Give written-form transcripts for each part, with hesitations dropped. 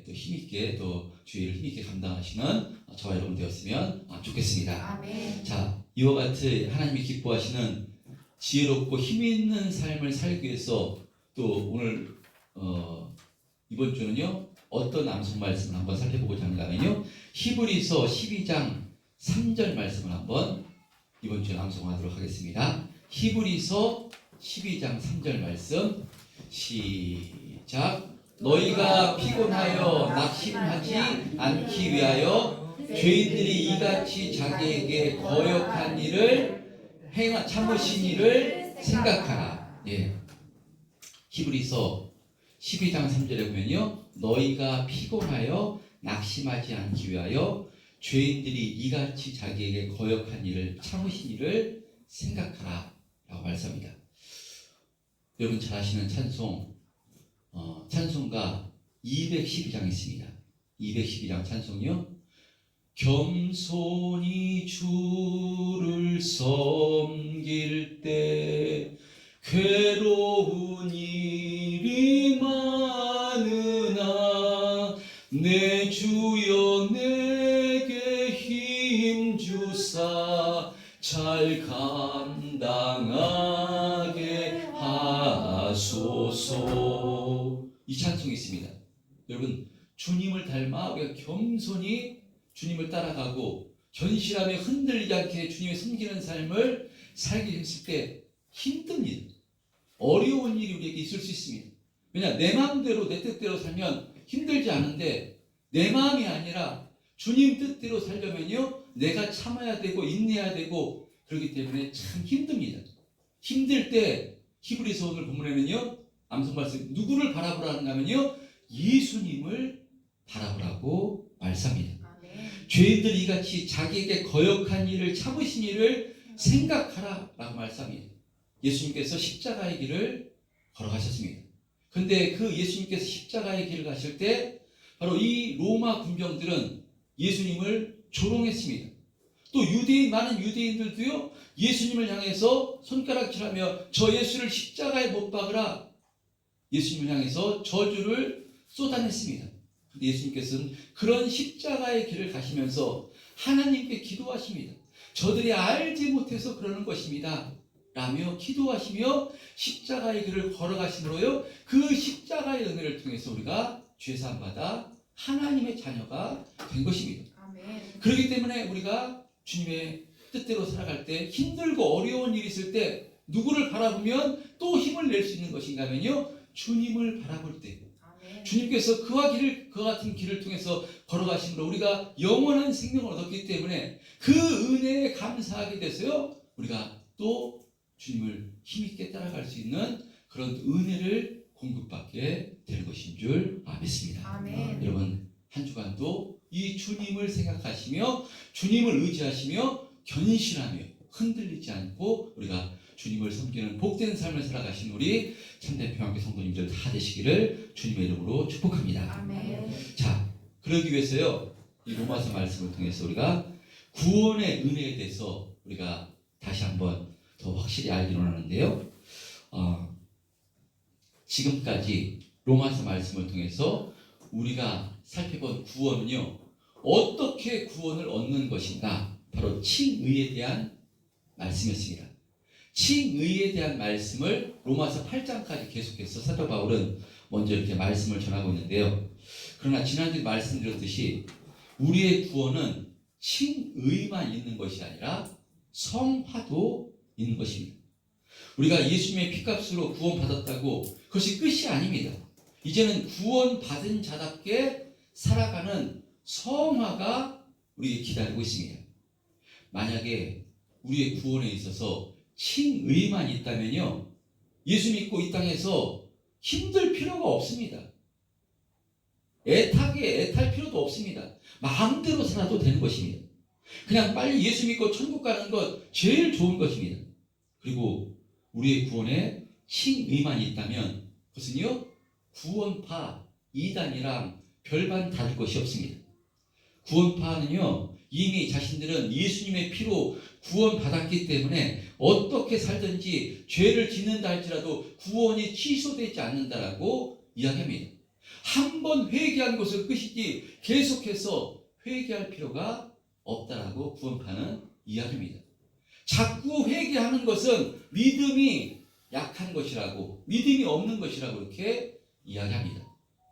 또 힘있게 또 주의를 힘있게 감당하시는 저와 여러분 되었으면 좋겠습니다. 아멘. 자, 이와 같이 하나님이 기뻐하시는 지혜롭고 힘있는 삶을 살기 위해서 또 오늘 이번 주는요 어떤 암송 말씀을 한번 살펴보고자 하는가 하면요 히브리서 12장 3절 말씀을 한번 이번 주에 암송하도록 하겠습니다. 히브리서 12장 3절 말씀 시작. 너희가 피곤하여 낙심하지 않기 위하여 죄인들이 이같이 자기에게 거역한 일을 참으신 일을 생각하라. 예. 히브리서 12장 3절에 보면요 너희가 피곤하여 낙심하지 않기 위하여 죄인들이 이같이 자기에게 거역한 일을 참으신 일을 생각하라 라고 말씀합니다. 여러분 잘 아시는 찬송 찬송가 212장 있습니다. 212장 찬송이요 겸손히 주를 섬길 때 괴로운 일이 많으나 내 주여 내게 힘 주사 잘 감당하게 하소서. 이 찬송이 있습니다. 여러분 주님을 닮아 우리가 겸손히 주님을 따라가고 견실함에 흔들리지 않게 주님의 섬기는 삶을 살게 했을 때 힘듭니다. 어려운 일이 우리에게 있을 수 있습니다. 왜냐 내 마음대로 내 뜻대로 살면 힘들지 않은데 내 마음이 아니라 주님 뜻대로 살려면요 내가 참아야 되고 인내해야 되고 그렇기 때문에 참 힘듭니다. 힘들 때 히브리서 오늘 본문에는요 암송 말씀 누구를 바라보라는가 하면요 예수님을 바라보라고 말씀합니다. 죄인들이 이같이 자기에게 거역한 일을 참으신 일을 생각하라 라고 말씀합니다. 예수님께서 십자가의 길을 걸어가셨습니다. 그런데 그 예수님께서 십자가의 길을 가실 때 바로 이 로마 군병들은 예수님을 조롱했습니다. 또 많은 유대인들도요 예수님을 향해서 손가락질하며 저 예수를 십자가에 못 박으라 예수님을 향해서 저주를 쏟아냈습니다. 그런데 예수님께서는 그런 십자가의 길을 가시면서 하나님께 기도하십니다. 저들이 알지 못해서 그러는 것입니다 라며 기도하시며 십자가의 길을 걸어가심으로요 그 십자가의 은혜를 통해서 우리가 죄사함받아 하나님의 자녀가 된 것입니다. 아멘. 그렇기 때문에 우리가 주님의 뜻대로 살아갈 때 힘들고 어려운 일이 있을 때 누구를 바라보면 또 힘을 낼 수 있는 것인가 하면요 주님을 바라볼 때 아멘. 주님께서 그와 같은 길을 통해서 걸어가심으로 우리가 영원한 생명을 얻었기 때문에 그 은혜에 감사하게 돼서요 우리가 또 주님을 힘있게 따라갈 수 있는 그런 은혜를 공급받게 될 것인 줄 믿습니다. 아멘. 여러분 한 주간도 이 주님을 생각하시며 주님을 의지하시며 견실하며 흔들리지 않고 우리가 주님을 섬기는 복된 삶을 살아가신 우리 참된 평안교회 성도님들 다 되시기를 주님의 이름으로 축복합니다. 아멘. 자, 그러기 위해서요 이 로마서 말씀을 통해서 우리가 구원의 은혜에 대해서 우리가 다시 한번 더 확실히 알기로 하는데요. 지금까지 로마서 말씀을 통해서 우리가 살펴본 구원은요 어떻게 구원을 얻는 것인가 바로 칭의에 대한 말씀이었습니다. 칭의에 대한 말씀을 로마서 8장까지 계속해서 사도 바울은 먼저 이렇게 말씀을 전하고 있는데요. 그러나 지난주에 말씀드렸듯이 우리의 구원은 칭의만 있는 것이 아니라 성화도 있는 것입니다. 우리가 예수님의 피값으로 구원받았다고 그것이 끝이 아닙니다. 이제는 구원받은 자답게 살아가는 성화가 우리에게 기다리고 있습니다. 만약에 우리의 구원에 있어서 칭의만 있다면요 예수 믿고 이 땅에서 힘들 필요가 없습니다. 애탈 필요도 없습니다. 마음대로 살아도 되는 것입니다. 그냥 빨리 예수 믿고 천국 가는 것 제일 좋은 것입니다. 그리고 우리의 구원에 칭의만 있다면 그것은요 구원파 이단이랑 별반 다를 것이 없습니다. 구원파는요 이미 자신들은 예수님의 피로 구원받았기 때문에 어떻게 살든지 죄를 짓는다 할지라도 구원이 취소되지 않는다라고 이야기합니다. 한 번 회개한 것을 끝이지 계속해서 회개할 필요가 없다라고 구원파는 이야기합니다. 자꾸 회개하는 것은 믿음이 약한 것이라고, 믿음이 없는 것이라고 이렇게 이야기합니다.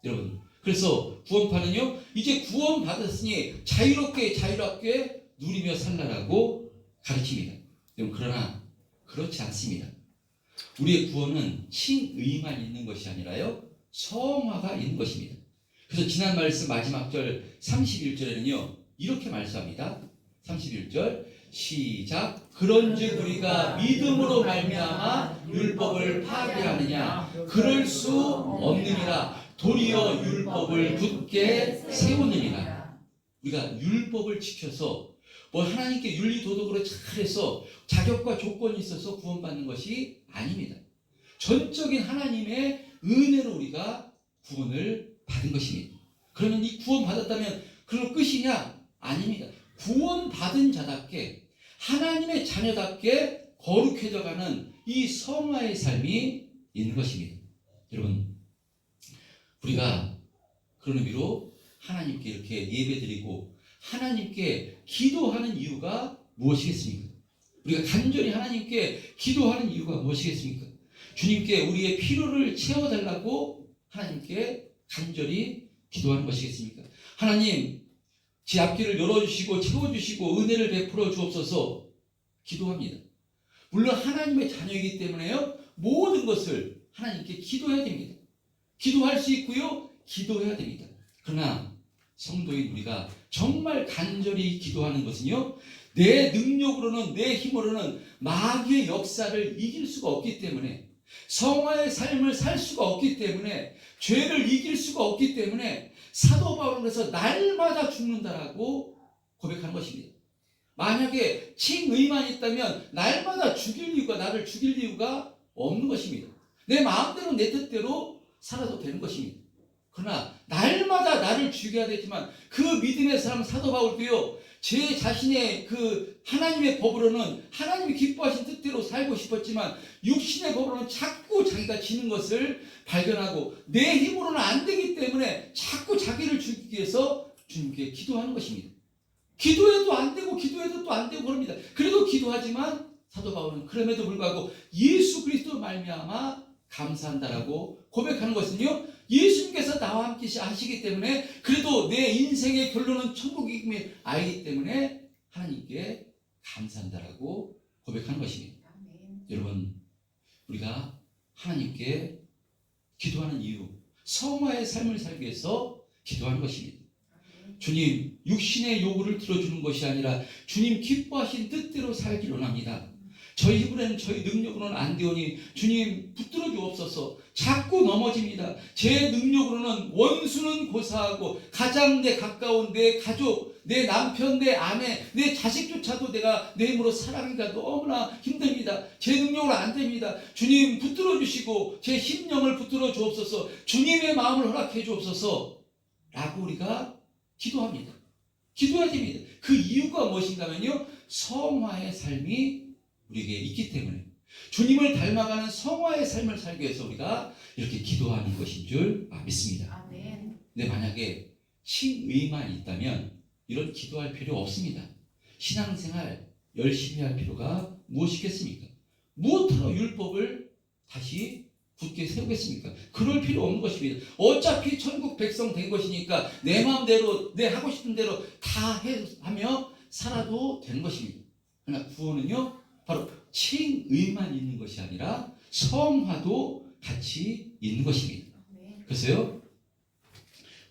여러분, 그래서 구원파는요, 이제 구원받았으니 자유롭게 누리며 살라라고 가르칩니다. 그러나 그렇지 않습니다. 우리의 구원은 칭의만 있는 것이 아니라요, 성화가 있는 것입니다. 그래서 지난 말씀 마지막 절 31절에는요 이렇게 말씀합니다. 31절 시작. 그런즉 우리가 믿음으로 말미암아 율법을 파괴하느냐? 그럴 수 없느니라. 도리어 율법을 굳게 세우느니라. 우리가 율법을 지켜서 하나님께 윤리도덕으로 잘해서 자격과 조건이 있어서 구원받는 것이 아닙니다. 전적인 하나님의 은혜로 우리가 구원을 받은 것입니다. 그러면 이 구원받았다면 그걸로 끝이냐? 아닙니다. 구원받은 자답게 하나님의 자녀답게 거룩해져가는 이 성화의 삶이 있는 것입니다. 여러분, 우리가 그런 의미로 하나님께 이렇게 예배드리고 하나님께 기도하는 이유가 무엇이겠습니까? 우리가 간절히 하나님께 기도하는 이유가 무엇이겠습니까? 주님께 우리의 필요를 채워달라고 하나님께 간절히 기도하는 것이겠습니까? 하나님, 제 앞길을 열어주시고 채워주시고 은혜를 베풀어 주옵소서 기도합니다. 물론 하나님의 자녀이기 때문에요, 모든 것을 하나님께 기도해야 됩니다. 기도할 수 있고요, 기도해야 됩니다. 그러나 성도인 우리가 정말 간절히 기도하는 것은요, 내 능력으로는, 내 힘으로는 마귀의 역사를 이길 수가 없기 때문에, 성화의 삶을 살 수가 없기 때문에, 죄를 이길 수가 없기 때문에 사도 바울은 그래서 날마다 죽는다라고 고백하는 것입니다. 만약에 칭의만 있다면 날마다 나를 죽일 이유가 없는 것입니다. 내 마음대로 내 뜻대로 살아도 되는 것입니다. 그러나 날마다 나를 죽여야 되지만 그 믿음의 사람 사도 바울도요, 제 자신의 그 하나님의 법으로는 하나님이 기뻐하신 뜻대로 살고 싶었지만 육신의 법으로는 자꾸 자기가 지는 것을 발견하고 내 힘으로는 안 되기 때문에 자꾸 자기를 죽이기 위해서 주님께 기도하는 것입니다. 기도해도 안 되고 기도해도 또 안 되고 그럽니다. 그래도 기도하지만 사도 바울은 그럼에도 불구하고 예수 그리스도 말미암아 감사한다라고 고백하는 것은요, 예수님께서 나와 함께 하시기 때문에, 그래도 내 인생의 결론은 천국임을 알기 때문에 하나님께 감사한다라고 고백하는 것입니다. 여러분, 우리가 하나님께 기도하는 이유, 성화의 삶을 살기 위해서 기도하는 것입니다. 주님, 육신의 요구를 들어주는 것이 아니라 주님 기뻐하신 뜻대로 살기를 원합니다. 저희 힘으로는, 저희 능력으로는 안 되오니 주님 붙들어 주옵소서. 자꾸 넘어집니다. 제 능력으로는 원수는 고사하고 가장 내 가까운 내 가족, 내 남편, 내 아내, 내 자식조차도 내가 내 힘으로 사랑하기가 너무나 힘듭니다. 제 능력으로 안 됩니다. 주님 붙들어 주시고 제 심령을 붙들어 주옵소서. 주님의 마음을 허락해 주옵소서 라고 우리가 기도합니다. 기도해야 됩니다. 그 이유가 무엇인가면요, 성화의 삶이 우리에게 있기 때문에, 주님을 닮아가는 성화의 삶을 살기 위해서 우리가 이렇게 기도하는 것인 줄 믿습니다. 근데 만약에 칭의만 있다면 이런 기도할 필요 없습니다. 신앙생활 열심히 할 필요가 무엇이겠습니까? 무엇으로 율법을 다시 굳게 세우겠습니까? 그럴 필요 없는 것입니다. 어차피 천국 백성 된 것이니까 내 마음대로, 내 하고 싶은 대로 다 하며 살아도 되는 것입니다. 그러나 구원은요, 바로 칭의만 있는 것이 아니라 성화도 같이 있는 것입니다. 그래서요,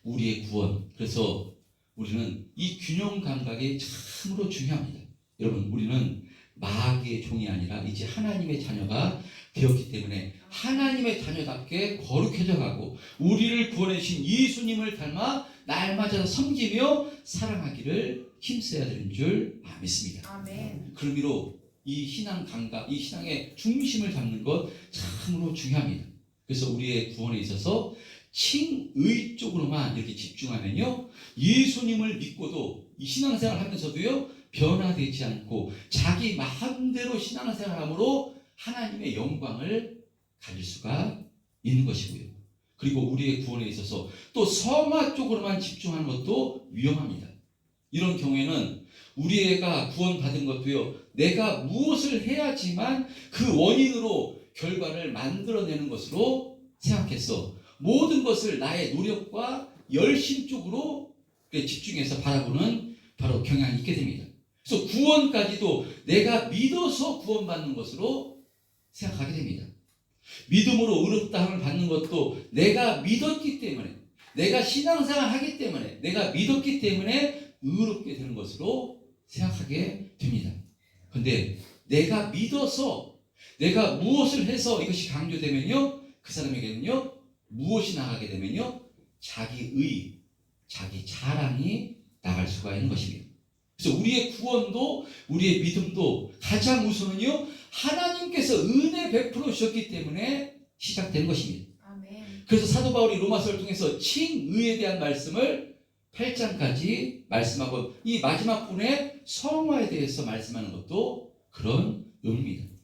우리의 구원, 그래서 우리는 이 균형 감각이 참으로 중요합니다. 여러분, 우리는 마귀의 종이 아니라 이제 하나님의 자녀가 되었기 때문에 하나님의 자녀답게 거룩해져 가고 우리를 구원해 주신 예수님을 닮아 날마다 섬기며 사랑하기를 힘써야 되는 줄 믿습니다. 아멘. 그런 의미로 이 신앙 감각, 이 신앙의 중심을 잡는 것 참으로 중요합니다. 그래서 우리의 구원에 있어서 칭의 쪽으로만 이렇게 집중하면요, 예수님을 믿고도 이 신앙생활 하면서도요, 변화되지 않고 자기 마음대로 신앙생활함으로 하나님의 영광을 가질 수가 있는 것이고요. 그리고 우리의 구원에 있어서 또 성화 쪽으로만 집중하는 것도 위험합니다. 이런 경우에는 우리 애가 구원받은 것도요, 내가 무엇을 해야지만 그 원인으로 결과를 만들어내는 것으로 생각해서 모든 것을 나의 노력과 열심 쪽으로 집중해서 바라보는 바로 경향이 있게 됩니다. 그래서 구원까지도 내가 믿어서 구원받는 것으로 생각하게 됩니다. 믿음으로 의롭다함을 받는 것도 내가 믿었기 때문에, 내가 신앙생활을 하기 때문에, 내가 믿었기 때문에 의롭게 되는 것으로 생각하게 됩니다. 그런데 내가 믿어서 내가 무엇을 해서 이것이 강조되면요, 그 사람에게는요 무엇이 나가게 되면요 자기의, 자기 자랑이 나갈 수가 있는 것입니다. 그래서 우리의 구원도 우리의 믿음도 가장 우선은요 하나님께서 은혜 베풀어 주셨기 때문에 시작된 것입니다. 아멘. 그래서 사도 바울이 로마서를 통해서 칭의에 대한 말씀을 8장까지 말씀하고 이 마지막 분의 성화에 대해서 말씀하는 것도 그런 의미입니다.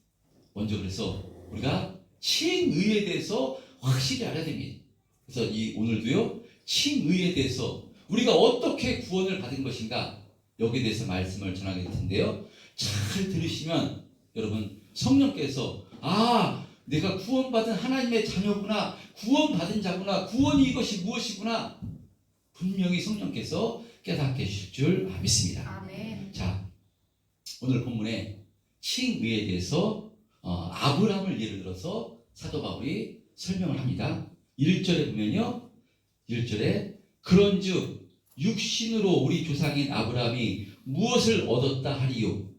먼저 그래서 우리가 칭의에 대해서 확실히 알아야 됩니다. 그래서 오늘도요 칭의에 대해서 우리가 어떻게 구원을 받은 것인가 여기에 대해서 말씀을 전하게 될 텐데요. 잘 들으시면 여러분 성령께서 내가 구원받은 하나님의 자녀구나, 구원받은 자구나, 구원이 이것이 무엇이구나 분명히 성령께서 깨닫게 해주실 줄 믿습니다. 아멘. 자, 오늘 본문에 칭의에 대해서 아브라함을 예를 들어서 사도 바울이 설명을 합니다. 1절에 보면요, 1절에 그런즉 육신으로 우리 조상인 아브라함이 무엇을 얻었다 하리요?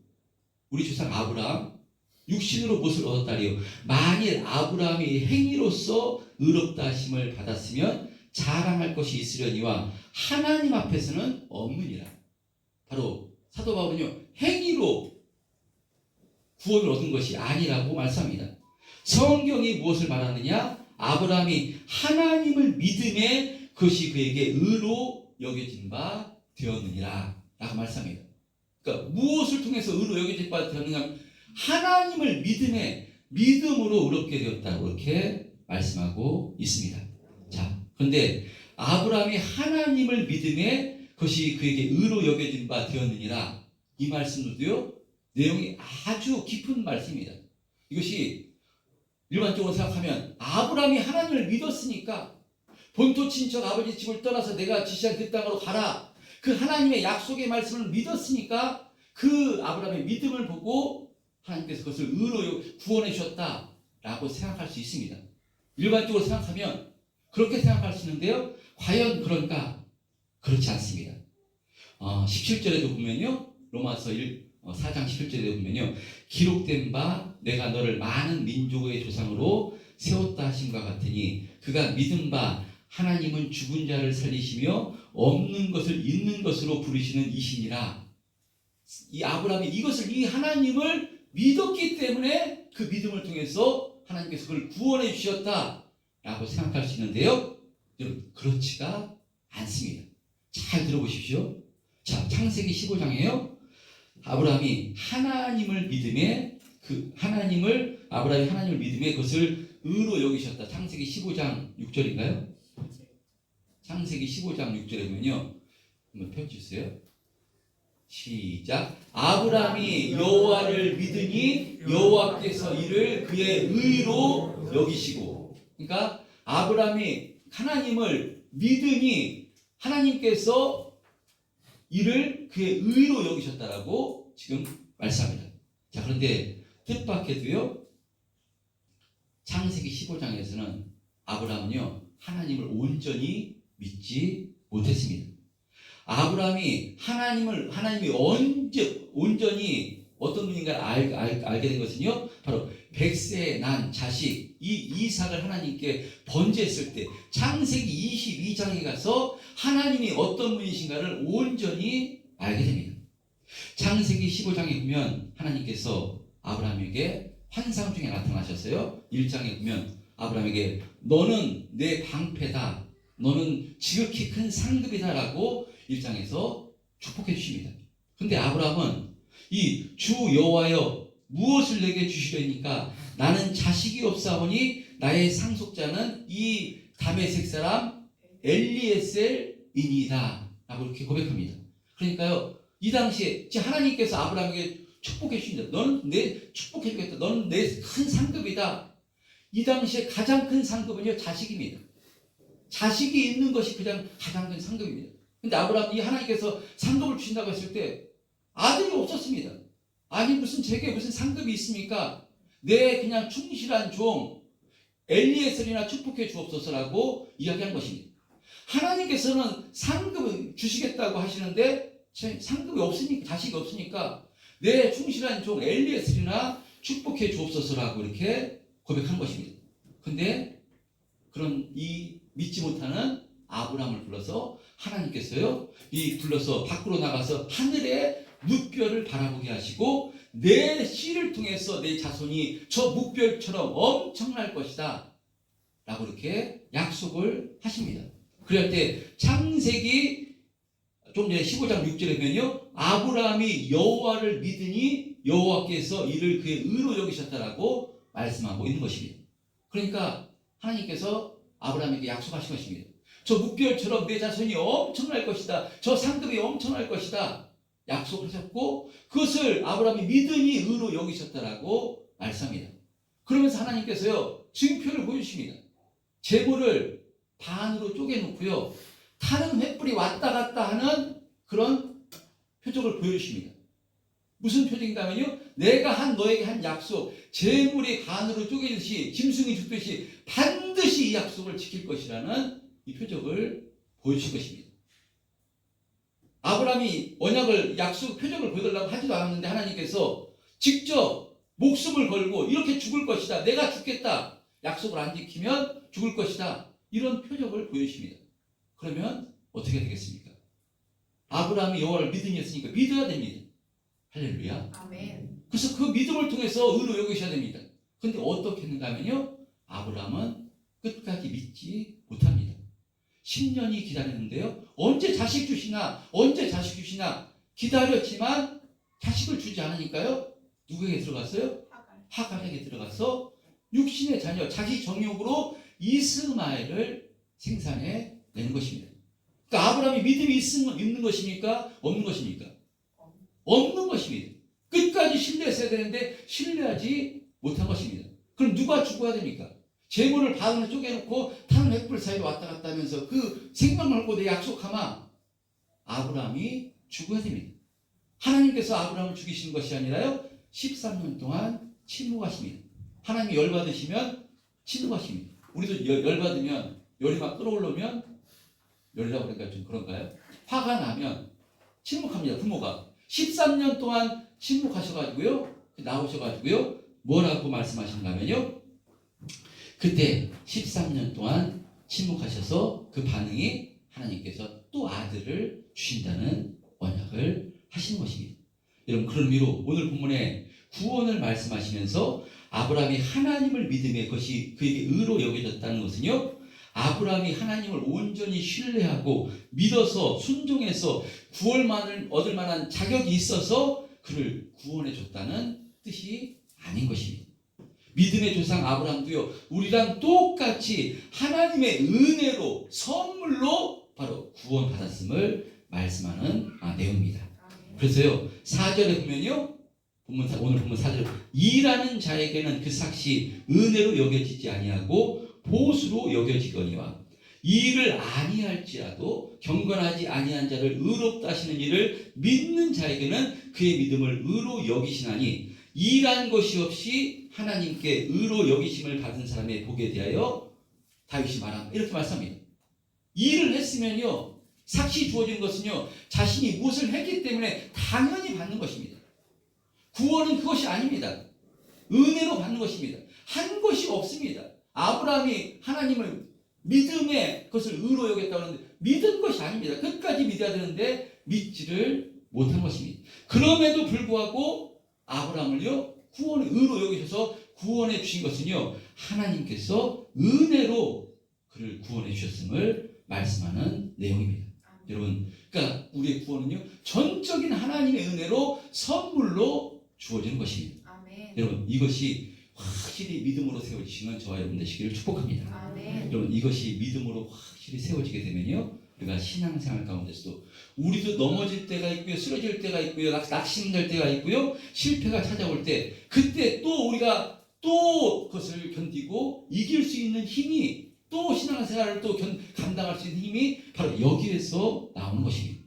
우리 조상 아브라함 육신으로 무엇을 얻었다 하리요? 만일 아브라함이 행위로서 의롭다 하심을 받았으면 자랑할 것이 있으려니와 하나님 앞에서는 없느니라. 바로 사도 바울은요 행위로 구원을 얻은 것이 아니라고 말씀합니다. 성경이 무엇을 말하느냐? 아브라함이 하나님을 믿음에 그것이 그에게 의로 여겨진 바 되었느니라 라고 말씀합니다. 그러니까 무엇을 통해서 의로 여겨진 바 되었느냐? 하나님을 믿음으로 의롭게 되었다고 이렇게 말씀하고 있습니다. 자, 그런데 아브라함이 하나님을 믿음에 그것이 그에게 의로 여겨진 바 되었느니라 이 말씀도요 내용이 아주 깊은 말씀입니다. 이것이 일반적으로 생각하면 아브라함이 하나님을 믿었으니까 본토 친척 아버지 집을 떠나서 내가 지시한 그 땅으로 가라, 그 하나님의 약속의 말씀을 믿었으니까 그 아브라함의 믿음을 보고 하나님께서 그것을 의로 구원해 주셨다라고 생각할 수 있습니다. 일반적으로 생각하면 그렇게 생각할 수 있는데요, 과연 그런가? 그렇지 않습니다. 17절에도 보면요, 로마서 4장 11절에 보면요, 기록된 바 내가 너를 많은 민족의 조상으로 세웠다 하심과 같으니 그가 믿은 바 하나님은 죽은 자를 살리시며 없는 것을 있는 것으로 부르시는 이시니라. 이 아브라함이 이 하나님을 믿었기 때문에 그 믿음을 통해서 하나님께서 그를 구원해 주셨다라고 생각할 수 있는데요, 여러분 그렇지가 않습니다. 잘 들어보십시오. 자, 창세기 15장에요 아브라함이 하나님을 믿음에 아브라함이 하나님을 믿음에 그것을 의로 여기셨다. 창세기 15장 6절인가요? 창세기 15장 6절에 보면요, 한번 펴주세요. 시작. 아브라함이 여호와를 믿으니 여호와께서 이를 그의 의로 여기시고. 그러니까 아브라함이 하나님을 믿으니 하나님께서 이를 그의 의로 여기셨다라고 지금 말씀합니다. 자, 그런데 뜻밖에도요 창세기 15장에서는 아브라함은요 하나님을 온전히 믿지 못했습니다. 아브라함이 하나님이 온전히 어떤 분인가를 알게 된 것은요 바로 백세 난 자식 이 이삭을 하나님께 번제했을 때 창세기 22장에 가서 하나님이 어떤 분이신가를 온전히 알게 됩니다. 창세기 15장에 보면 하나님께서 아브라함에게 환상 중에 나타나셨어요. 1장에 보면 아브라함에게 너는 내 방패다, 너는 지극히 큰 상급이다 라고 1장에서 축복해 주십니다. 그런데 아브라함은 이 주 여호와여 무엇을 내게 주시려니까 나는 자식이 없사오니 나의 상속자는 이 다메섹 사람 엘리에셀이니이다 라고 이렇게 고백합니다. 그러니까요, 이 당시에 하나님께서 아브라함에게 축복해 주신다. 너는 내 축복해 주겠다. 너는 내 큰 상급이다. 이 당시에 가장 큰 상급은요, 자식입니다. 자식이 있는 것이 가장 큰 상급입니다. 근데 아브라함이 하나님께서 상급을 주신다고 했을 때 아들이 없었습니다. 아니 제게 무슨 상급이 있습니까? 내 그냥 충실한 종 엘리에셀이나 축복해 주옵소서라고 이야기한 것입니다. 하나님께서는 상급을 주시겠다고 하시는데 상급이 없으니까, 자식이 없으니까 내 충실한 종 엘리에셀이나 축복해 주옵소서라고 이렇게 고백한 것입니다. 근데 그런 이 믿지 못하는 아브라함을 불러서 하나님께서요, 불러서 밖으로 나가서 하늘의 뭇별을 바라보게 하시고 내 씨를 통해서 내 자손이 저 뭇별처럼 엄청날 것이다 라고 이렇게 약속을 하십니다. 그럴 때 창세기 좀 전에 15장 6절에 보면요, 아브라함이 여호와를 믿으니 여호와께서 이를 그의 의로 여기셨다라고 말씀하고 있는 것입니다. 그러니까 하나님께서 아브라함에게 약속하신 것입니다. 저 뭇별처럼 내 자손이 엄청날 것이다. 저 상급이 엄청날 것이다. 약속하셨고 그것을 아브라함이 믿으니 의로 여기셨다라고 말씀합니다. 그러면서 하나님께서요, 증표를 보여주십니다. 재물을 반으로 쪼개놓고요, 타는 횃불이 왔다 갔다 하는 그런 표적을 보여주십니다. 무슨 표적인가 하면요, 내가 너에게 한 약속, 재물이 반으로 쪼개듯이 짐승이 죽듯이 반드시 이 약속을 지킬 것이라는 이 표적을 보여주신 것입니다. 아브라함이 언약을, 약속, 표적을 보여달라고 하지도 않았는데 하나님께서 직접 목숨을 걸고 이렇게 죽을 것이다, 내가 죽겠다, 약속을 안 지키면 죽을 것이다, 이런 표적을 보여주십니다. 그러면 어떻게 되겠습니까? 아브라함이 여호와를 믿으니 했으니까 믿어야 됩니다. 할렐루야. 아멘. 그래서 그 믿음을 통해서 의로 여기셔야 됩니다. 근데 어떻게 했는가 하면요, 아브라함은 끝까지 믿지 못합니다. 10년이 기다렸는데요, 언제 자식 주시나 기다렸지만 자식을 주지 않으니까요, 누구에게 들어갔어요? 하갈에게 들어가서 육신의 자녀, 자기 정욕으로 이스마엘을 생산해 내는 것입니다. 그러니까 아브라함이 믿음이 있는 것입니까? 없는 것입니까? 없는 것입니다. 끝까지 신뢰했어야 되는데 신뢰하지 못한 것입니다. 그럼 누가 죽어야 됩니까? 재물을 반으로 쪼개놓고 타는 횃불 사이로 왔다 갔다 하면서 그 생명을 걸고 내 약속하마, 아브라함이 죽어야 됩니다. 하나님께서 아브라함을 죽이시는 것이 아니라요, 13년 동안 침묵하십니다. 하나님이 열받으시면 침묵하십니다. 우리도 열받으면, 열이 막 끓어오르면, 열이라고 그러니까 좀 그런가요? 화가 나면 침묵합니다. 부모가 13년 동안 침묵하셔가지고요, 나오셔가지고요, 뭐라고 말씀하시는가면요, 그때 13년 동안 침묵하셔서 그 반응이 하나님께서 또 아들을 주신다는 언약을 하시는 것입니다. 여러분, 그런 의미로 오늘 본문에 구원을 말씀하시면서 아브라함이 하나님을 믿음에 그것이 그에게 의로 여겨졌다는 것은요, 아브라함이 하나님을 온전히 신뢰하고 믿어서 순종해서 구원만을 얻을 만한 자격이 있어서 그를 구원해 줬다는 뜻이 아닌 것입니다. 믿음의 조상 아브라함도요, 우리랑 똑같이 하나님의 은혜로, 선물로 바로 구원받았음을 말씀하는 내용입니다. 그래서요, 4절에 보면요, 오늘 본문 4절, 일하는 자에게는 그 삭시 은혜로 여겨지지 아니하고 보수로 여겨지거니와 이 일을 아니할지라도 경건하지 아니한 자를 의롭다 하시는 이를 믿는 자에게는 그의 믿음을 의로 여기시나니 일한 것이 없이 하나님께 의로 여기심을 받은 사람의 복에 대하여 다윗이 말합니다. 이렇게 말씀합니다. 일을 했으면요, 삭시 주어진 것은요, 자신이 무엇을 했기 때문에 당연히 받는 것입니다. 구원은 그것이 아닙니다. 은혜로 받는 것입니다. 한 것이 없습니다. 아브라함이 하나님을 믿음에 그것을 의로 여겼다고 하는데 믿은 것이 아닙니다. 끝까지 믿어야 되는데 믿지를 못한 것입니다. 그럼에도 불구하고 아브라함을요, 구원의 의로 여기셔서 구원해 주신 것은요, 하나님께서 은혜로 그를 구원해 주셨음을 말씀하는 내용입니다. 여러분, 그러니까 우리의 구원은요, 전적인 하나님의 은혜로 선물로 주어지는 것입니다. 아멘. 여러분, 이것이 확실히 믿음으로 세워지시는 저와 여러분 되시기를 축복합니다. 아멘. 여러분 이것이 믿음으로 확실히 세워지게 되면요, 우리가 신앙생활 가운데서도 우리도 넘어질 때가 있고요, 쓰러질 때가 있고요, 낙심될 때가 있고요, 실패가 찾아올 때 그때 또 우리가 또 그것을 견디고 이길 수 있는 힘이, 또 신앙생활을 또 감당할 수 있는 힘이 바로 여기에서 나오는 것입니다.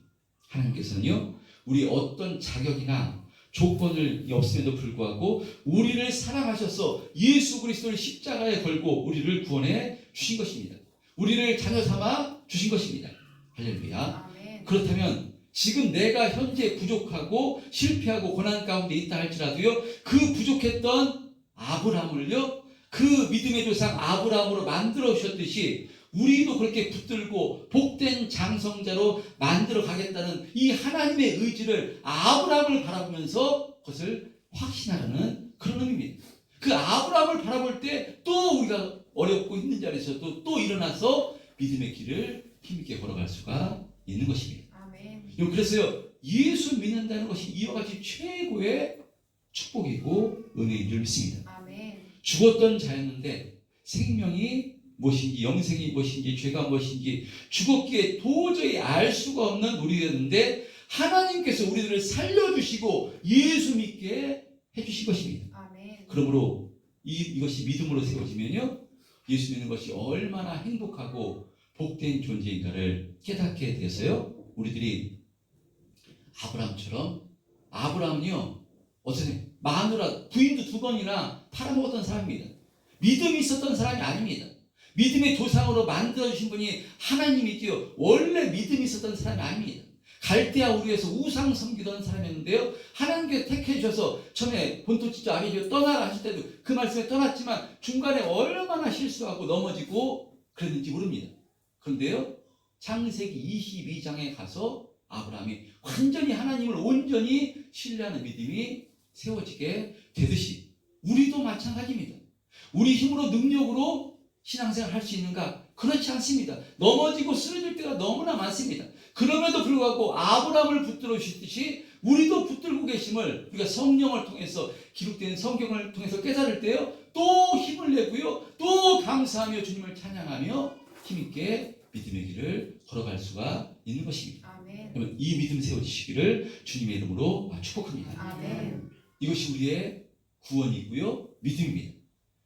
하나님께서는요, 우리 어떤 자격이나 조건을 없음에도 불구하고 우리를 사랑하셔서 예수 그리스도를 십자가에 걸고 우리를 구원해 주신 것입니다. 우리를 자녀 삼아 주신 것입니다. 할렐루야. 아멘. 그렇다면 지금 내가 현재 부족하고 실패하고 고난 가운데 있다 할지라도요, 그 부족했던 아브라함을요, 그 믿음의 조상 아브라함으로 만들어 주셨듯이 우리도 그렇게 붙들고 복된 장성자로 만들어 가겠다는 이 하나님의 의지를 아브라함을 바라보면서 그것을 확신하라는 그런 의미입니다. 그 아브라함을 바라볼 때 또 우리가 어렵고 힘든 자리에서 또 일어나서 믿음의 길을 힘있게 걸어갈 수가 있는 것입니다. 아멘. 그래서요, 예수 믿는다는 것이 이와 같이 최고의 축복이고 은혜인 줄 믿습니다. 아멘. 죽었던 자였는데 생명이 무엇인지, 영생이 무엇인지, 죄가 무엇인지 죽었기에 도저히 알 수가 없는 우리였는데 하나님께서 우리들을 살려주시고 예수 믿게 해주신 것입니다. 아멘. 그러므로 이것이 믿음으로 세워지면요, 예수 믿는 것이 얼마나 행복하고 복된 존재인가를 깨닫게 돼서요, 우리들이 아브라함은요, 어쩌면 마누라 부인도 2번이나 팔아먹었던 사람입니다. 믿음이 있었던 사람이 아닙니다. 믿음의 조상으로 만들어주신 분이 하나님이지요, 원래 믿음이 있었던 사람이 아닙니다. 갈대아 우르에서 우상 섬기던 사람이었는데요, 하나님께서 택해 주셔서 처음에 본토 지자 아비지로 떠나라 하실 때도 그 말씀에 떠났지만 중간에 얼마나 실수하고 넘어지고 그랬는지 모릅니다. 그런데요, 창세기 22장에 가서 아브라함이 완전히 하나님을 온전히 신뢰하는 믿음이 세워지게 되듯이 우리도 마찬가지입니다. 우리 힘으로 능력으로 신앙생활 할 수 있는가? 그렇지 않습니다. 넘어지고 쓰러질 때가 너무나 많습니다. 그럼에도 불구하고 아브라함을 붙들어 주시듯이 우리도 붙들고 계심을 우리가 성령을 통해서, 기록된 성경을 통해서 깨달을 때요, 또 힘을 내고요, 또 감사하며 주님을 찬양하며 힘있게 믿음의 길을 걸어갈 수가 있는 것입니다. 아멘. 여러분, 이 믿음 세워지시기를 주님의 이름으로 축복합니다. 아멘. 이것이 우리의 구원이고요, 믿음입니다.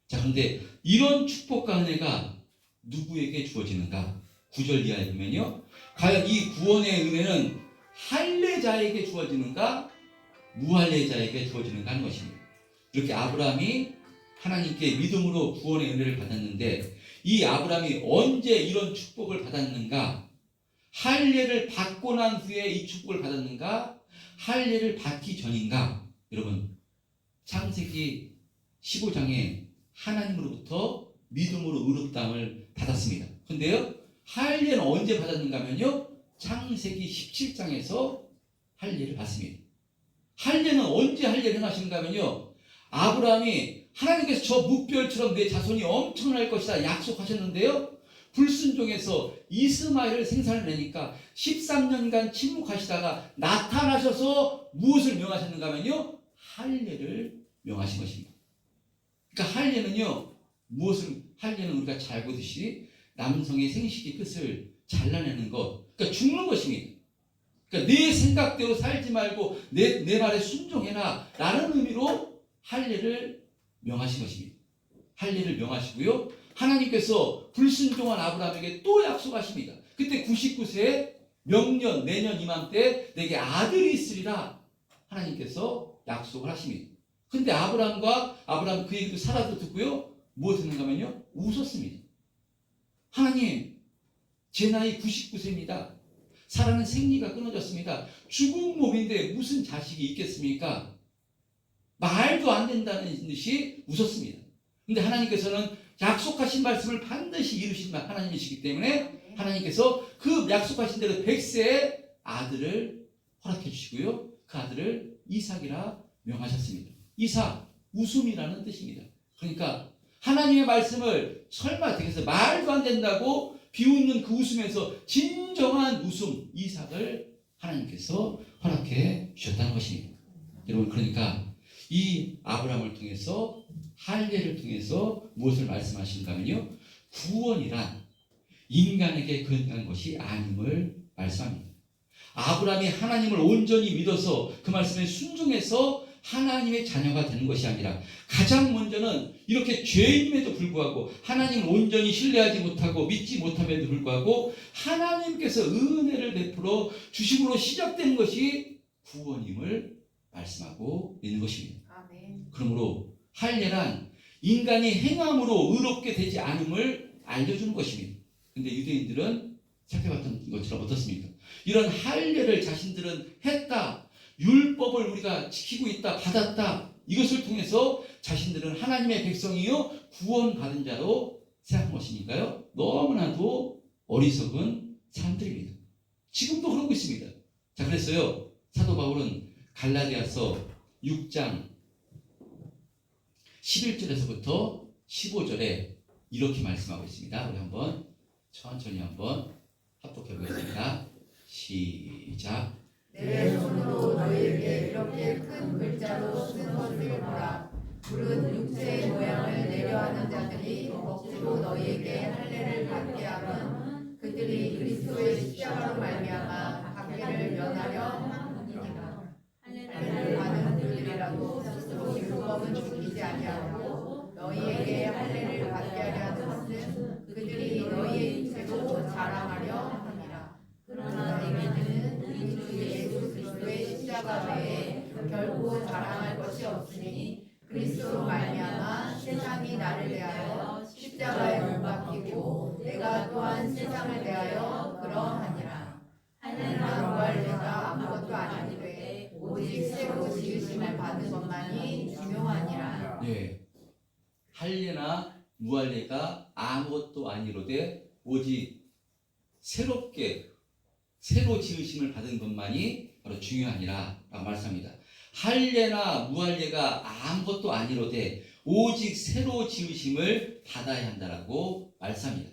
자, 그런데 이런 축복과 은혜가 누구에게 주어지는가? 9절 이하에 보면요, 과연 이 구원의 은혜는 할례자에게 주어지는가, 무할례자에게 주어지는가 하는 것입니다. 이렇게 아브라함이 하나님께 믿음으로 구원의 은혜를 받았는데, 이 아브라함이 언제 이런 축복을 받았는가? 할례를 받고 난 후에 이 축복을 받았는가? 할례를 받기 전인가? 여러분, 창세기 15장에 하나님으로부터 믿음으로 의롭다함을 받았습니다. 근데요, 할례는 언제 받았는가 하면요, 창세기 17장에서 할례를 받습니다. 할례는 언제 할례를 행하시는가 하면요, 아브라함이 하나님께서 저 무별처럼 내 자손이 엄청날 것이다 약속하셨는데요, 불순종해서 이스마엘을 생산해내니까 13년간 침묵하시다가 나타나셔서 무엇을 명하셨는가 하면요, 할례를 명하신 것입니다. 그러니까 할례는요, 할례는 우리가 잘 보듯이 남성의 생식기 끝을 잘라내는 것, 그러니까 죽는 것입니다. 그러니까 내 생각대로 살지 말고 내 말에 순종해라 라는 의미로 할례를 명하신 것입니다. 할례를 명하시고요, 하나님께서 불순종한 아브라함에게 또 약속하십니다. 그때 99세에 명년, 내년 이맘때 내게 아들이 있으리라 하나님께서 약속을 하십니다. 근데 아브라함 그 얘기도 사라도 듣고요, 무엇을 했는가 하면요, 웃었습니다. 하나님, 제 나이 99세입니다. 사라는 생리가 끊어졌습니다. 죽은 몸인데 무슨 자식이 있겠습니까? 말도 안 된다는 듯이 웃었습니다. 근데 하나님께서는 약속하신 말씀을 반드시 이루신 하나님이시기 때문에 하나님께서 그 약속하신 대로 100세의 아들을 허락해 주시고요, 그 아들을 이삭이라 명하셨습니다. 이삭, 웃음이라는 뜻입니다. 그러니까 하나님의 말씀을 설마 되겠어, 말도 안 된다고 비웃는 그 웃음에서 진정한 웃음, 이삭을 하나님께서 허락해 주셨다는 것입니다. 여러분, 그러니까 이 아브라함을 통해서 할례를 통해서 무엇을 말씀하시는가 하면요. 구원이란 인간에게 건강한 것이 아님을 말씀합니다. 아브라함이 하나님을 온전히 믿어서 그 말씀에 순종해서 하나님의 자녀가 되는 것이 아니라 가장 먼저는 이렇게 죄인임에도 불구하고 하나님을 온전히 신뢰하지 못하고 믿지 못함에도 불구하고 하나님께서 은혜를 베풀어 주심으로 시작된 것이 구원임을 말씀하고 있는 것입니다. 아멘. 그러므로 할례란 인간이 행함으로 의롭게 되지 않음을 알려주는 것입니다. 근데 유대인들은 살펴봤던 것처럼 어떻습니까? 이런 할례를 자신들은 했다. 율법을 우리가 지키고 있다. 받았다. 이것을 통해서 자신들은 하나님의 백성이요 구원받은 자로 생각한 것이니까요. 너무나도 어리석은 사람들입니다. 지금도 그러고 있습니다. 자, 그랬어요. 사도 바울은 갈라디아서 6장 11절에서부터 15절에 이렇게 말씀하고 있습니다. 우리 한번 천천히 한번 합독해 보겠습니다. 시작. 내 손으로 너희에게 이렇게 큰 글자로 쓴 것을 보라. 푸른 육체의 모양을 내려하는 자들이 억지로 너희에게 할례를 받게 하면 그들이 그리스도의 십자가로 말미암아 박해를 면하려 함이니라. 할례를 받은 그들이라도 스스로 율법은 지키지 아니하고 너희에게 할례를 받게 하려 하는 것은 그들이 너희의 육체로 자랑하려 함이라. 그러나 너희는 우리 주 예수 그리스도의 십자가 외에 결코 자랑할 것이 없으니 그리스도로 말미암아 세상이 나를 대하여 십자가에 못 박히고 내가 또한 세상을 대하여 그러하니라. 할례나 무할례가 아무것도 아니되 오직 새로 지으심을 받은 것만이 중요하니라. 네, 할례나 무할례가 아무것도 아니로되 오직 새로 지으심을 받은 것만이 바로 중요하니라 라고 말씀합니다. 할례나 무할례가 아무것도 아니로되 오직 새로 지으심을 받아야 한다라고 말씀합니다.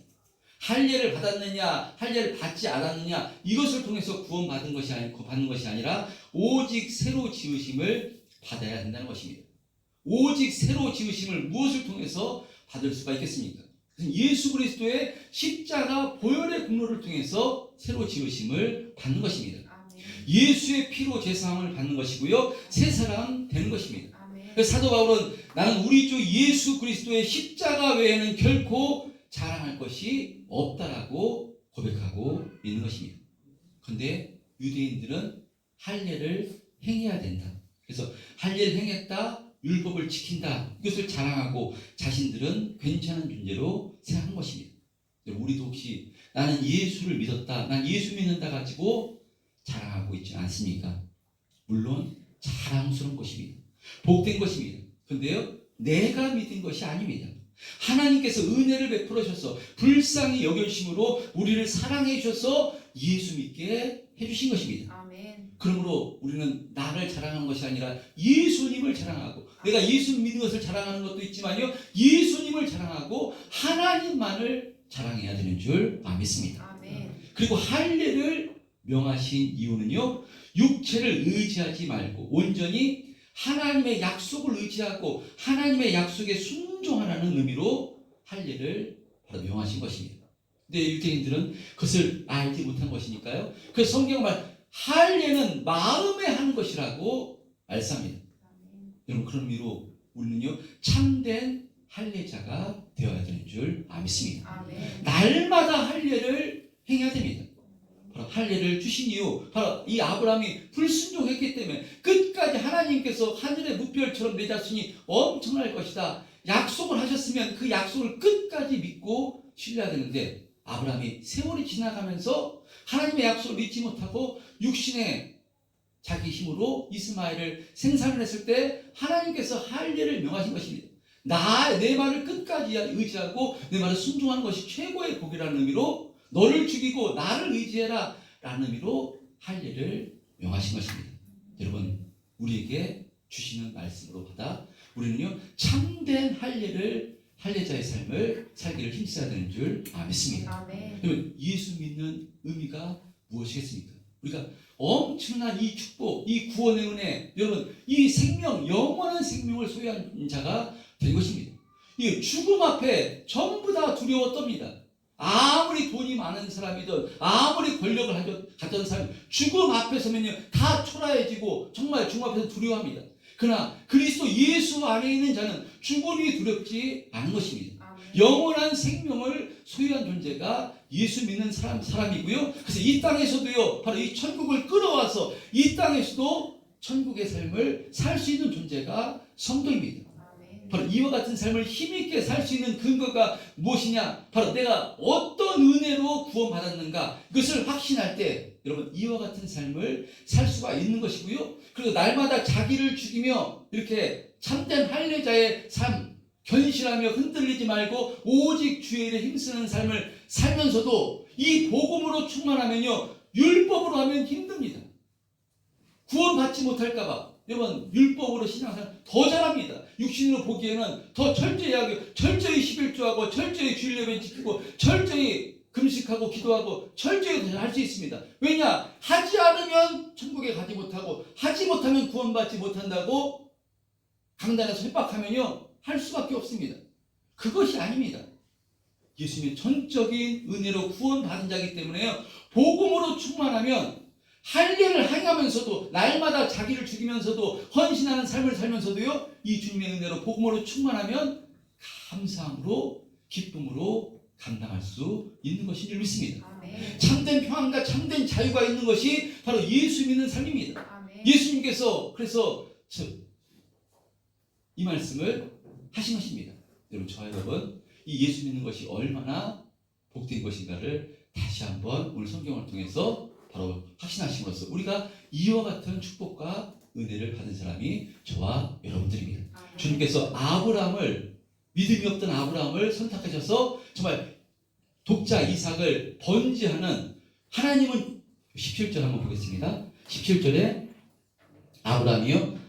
할례를 받았느냐 할례를 받지 않았느냐 이것을 통해서 구원받은 것이 아니고 받는 것이 아니라 오직 새로 지으심을 받아야 된다는 것입니다. 오직 새로 지으심을 무엇을 통해서 받을 수가 있겠습니까? 예수 그리스도의 십자가 보혈의 공로를 통해서 새로 지으심을 받는 것입니다. 아멘. 예수의 피로 제사함을 받는 것이고요. 새 사람 되는 것입니다. 아멘. 그래서 사도 바울은 나는 우리 주 예수 그리스도의 십자가 외에는 결코 자랑할 것이 없다라고 고백하고 있는 것입니다. 그런데 유대인들은 할례를 행해야 된다. 그래서 할례를 행했다. 율법을 지킨다. 이것을 자랑하고 자신들은 괜찮은 존재로 생각한 것입니다. 우리도 혹시 나는 예수를 믿었다. 난 예수 믿는다 가지고 자랑하고 있지 않습니까? 물론 자랑스러운 것입니다. 복된 것입니다. 그런데요. 내가 믿은 것이 아닙니다. 하나님께서 은혜를 베풀어 주셔서 불쌍히 여겨주심으로 우리를 사랑해 주셔서 예수 믿게 해주신 것입니다. 아멘. 그러므로 우리는 나를 자랑하는 것이 아니라 예수님을 자랑하고 내가 예수 믿는 것을 자랑하는 것도 있지만요. 예수님을 자랑하고 하나님만을 자랑해야 되는 줄 믿습니다. 아멘. 그리고 할례를 명하신 이유는요. 육체를 의지하지 말고 온전히 하나님의 약속을 의지하고 하나님의 약속에 순종하라는 의미로 할례를 바로 명하신 것입니다. 근데 유대인들은 그것을 알지 못한 것이니까요. 그래서 성경은 할례는 마음에 하는 것이라고 말씀합니다. 아멘. 여러분 그런 의미로 우리는요 참된 할례자가 되어야 되는 줄 믿습니다. 아멘. 날마다 할례를 행해야 됩니다. 바로 할례를 주신 이유 바로 이 아브라함이 불순종했기 때문에 끝까지 하나님께서 하늘의 무별처럼 내 자손이 엄청날 것이다. 약속을 하셨으면 그 약속을 끝까지 믿고 신뢰해야 되는데 아브라함이 세월이 지나가면서 하나님의 약속을 믿지 못하고 육신의 자기 힘으로 이스마엘을 생산을 했을 때 하나님께서 할례를 명하신 것입니다. 내 말을 끝까지 의지하고 내 말을 순종하는 것이 최고의 복이라는 의미로 너를 죽이고 나를 의지해라 라는 의미로 할례를 명하신 것입니다. 여러분 우리에게 주시는 말씀으로 받아 우리는요 참된 할례자의 삶을 살기를 힘써야 되는 줄 믿습니다. 아멘. 그러면 예수 믿는 의미가 무엇이겠습니까? 우리가 엄청난 이 축복, 이 구원의 은혜, 여러분 이 생명, 영원한 생명을 소유한 자가 된 것입니다. 이 죽음 앞에 전부 다 두려워 떱니다. 아무리 돈이 많은 사람이든 아무리 권력을 가졌던 사람이 죽음 앞에 서면요 다 초라해지고 정말 죽음 앞에서 두려워합니다. 그러나 그리스도 예수 안에 있는 자는 죽음이 두렵지 않은 것입니다. 영원한 생명을 소유한 존재가 예수 믿는 사람이고요. 그래서 이 땅에서도요 바로 이 천국을 끌어와서 이 땅에서도 천국의 삶을 살 수 있는 존재가 성도입니다. 바로 이와 같은 삶을 힘있게 살 수 있는 근거가 무엇이냐? 바로 내가 어떤 은혜로 구원받았는가? 이것을 확신할 때 여러분 이와 같은 삶을 살 수가 있는 것이고요. 그리고 날마다 자기를 죽이며 이렇게 참된 할례자의 삶, 견실하며 흔들리지 말고 오직 주의 일에 힘쓰는 삶을 살면서도 이 복음으로 충만하면요 율법으로 하면 힘듭니다. 구원받지 못할까봐. 여러분 율법으로 신앙생활 더 잘합니다. 육신으로 보기에는 더 철저히 하고 철저히 11조하고 철저히 주일 예배 지키고 철저히 금식하고 기도하고 철저히 할 수 있습니다. 왜냐? 하지 않으면 천국에 가지 못하고 하지 못하면 구원받지 못한다고 강단에서 협박하면요 할 수밖에 없습니다. 그것이 아닙니다. 예수님의 전적인 은혜로 구원받은 자이기 때문에요 복음으로 충만하면 할례를 행하면서도 날마다 자기를 죽이면서도 헌신하는 삶을 살면서도요 이 주님의 은혜로 복음으로 충만하면 감사함으로 기쁨으로 감당할 수 있는 것인 줄 믿습니다. 아멘. 참된 평안과 참된 자유가 있는 것이 바로 예수 믿는 삶입니다. 아멘. 예수님께서 그래서 이 말씀을 하신 것입니다. 여러분 저와 여러분 이 예수 믿는 것이 얼마나 복된 것인가를 다시 한번 오늘 성경을 통해서 바로 확신하심으로써 우리가 이와 같은 축복과 은혜를 받은 사람이 저와 여러분들입니다. 아멘. 주님께서 아브라함을 믿음이 없던 아브라함을 선택하셔서 정말 독자 이삭을 번지하는 하나님은 17절 한번 보겠습니다. 17절에 아브라함이요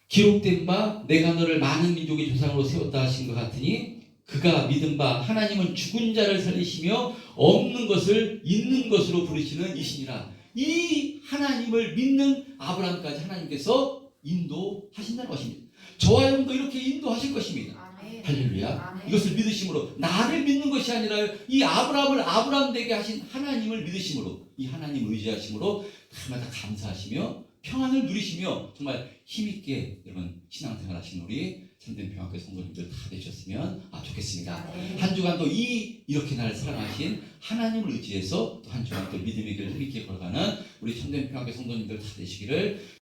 기록된 바 내가 너를 많은 민족의 조상으로 세웠다 하신 것 같으니 그가 믿은 바 하나님은 죽은 자를 살리시며 없는 것을 있는 것으로 부르시는 이시니라. 이 하나님을 믿는 아브라함까지 하나님께서 인도하신다는 것입니다. 저와 여러분도 이렇게 인도하실 것입니다. 아멘. 할렐루야. 아멘. 이것을 믿으심으로 나를 믿는 것이 아니라 이 아브라함을 아브라함 되게 하신 하나님을 믿으심으로 이 하나님 의지하심으로 날마다 감사하시며 평안을 누리시며 정말 힘있게 여러분 신앙생활 하시는 우리 참된 평안교회 성도님들 다 되셨으면 좋겠습니다. 한 주간도 이렇게 나를 사랑하신 하나님을 의지해서 또 한 주간 또 믿음의 길을 힘있게 걸어가는 우리 참된 평안교회 성도님들 다 되시기를